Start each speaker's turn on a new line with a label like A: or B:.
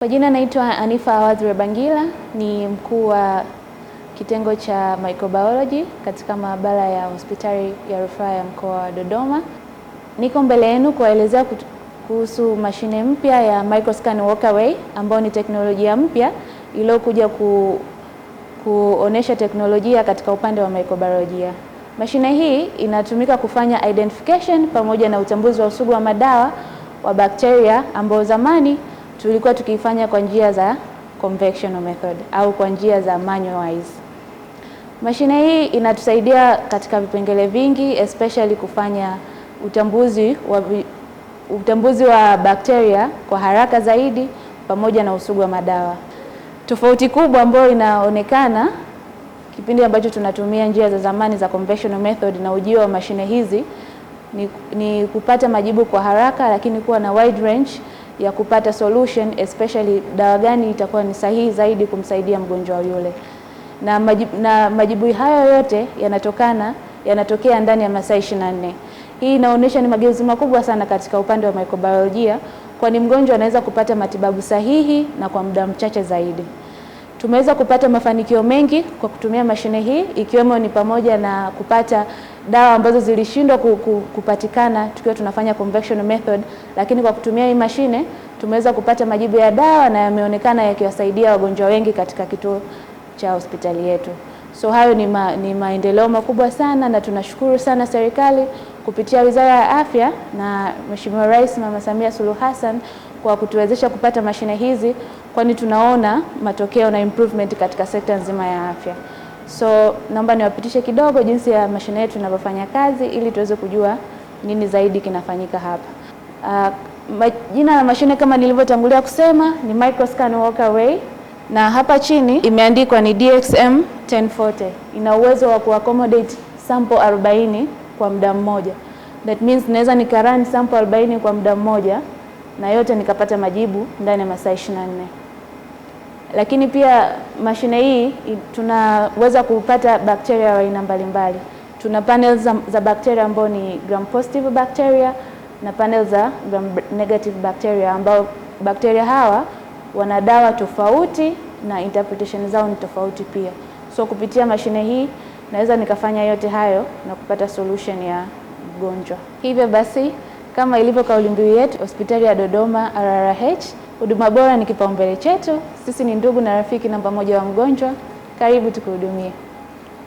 A: Kwa jina naitwa Anifa Awadhi Rwebangila, ni mkuu wa kitengo cha microbiology katika maabara ya hospitali ya rufaa ya mkoa wa Dodoma. Niko mbele yenu kuwaelezea kuhusu mashine mpya ya Microscan Walkaway ambayo ni teknolojia mpya iliyokuja kuonesha teknolojia katika upande wa microbiolojia. Mashine hii inatumika kufanya identification pamoja na utambuzi wa usugu wa madawa wa bakteria ambao zamani tulikuwa tukifanya kwa njia za conventional method au kwa njia za manualized. Mashine hii inatusaidia katika vipengele vingi, especially kufanya utambuzi wa bakteria kwa haraka zaidi pamoja na usugu wa madawa. Tofauti kubwa ambayo inaonekana kipindi ambacho tunatumia njia za zamani za conventional method na ujio wa mashine hizi ni kupata majibu kwa haraka, lakini kuwa na wide range ya kupata solution, especially dawa gani itakuwa ni sahihi zaidi kumsaidia mgonjwa yule. Na majibu hayo yote yanatokea ndani ya masaa 24. Hii inaonyesha ni mageuzi makubwa sana katika upande wa microbiolojia, kwani mgonjwa anaweza kupata matibabu sahihi na kwa muda mchache zaidi. Tumeweza kupata mafanikio mengi kwa kutumia mashine hii, ikiwemo ni pamoja na kupata dawa ambazo zilishindwa kupatikana tukiwa tunafanya conventional method, lakini kwa kutumia hii mashine tumeweza kupata majibu ya dawa na yameonekana yakiwasaidia wagonjwa wengi katika kituo cha hospitali yetu. So hayo ni maendeleo makubwa sana, na tunashukuru sana serikali kupitia Wizara ya Afya na Mheshimiwa Rais Mama Samia Suluhu Hassan kwa kutuwezesha kupata mashine hizi, kwani tunaona matokeo na improvement katika sekta nzima ya afya. So naomba niwapitishe kidogo jinsi ya mashine yetu inavyofanya kazi ili tuweze kujua nini zaidi kinafanyika hapa. Jina la mashine kama nilivyotangulia kusema ni Microscan Walkaway, na hapa chini imeandikwa ni DXM 1040. Ina uwezo wa kuaccommodate sample 40 kwa muda mmoja. That means naweza nikarun sample 40 kwa muda mmoja na yote nikapata majibu ndani ya masaa 24. Lakini pia mashine hii tunaweza kupata bakteria wa aina mbalimbali. Tuna panels za bakteria ambao ni gram positive bacteria na panels za gram negative bacteria, ambao bakteria hawa wana dawa tofauti na interpretation zao ni tofauti pia. So kupitia mashine hii naweza nikafanya yote hayo na kupata solution ya mgonjwa. Hivyo basi, kama ilivyo kauli mbiu yetu Hospitali ya Dodoma RRH, huduma bora ni kipaumbele chetu. Sisi ni ndugu na rafiki namba moja wa mgonjwa. Karibu tukuhudumie.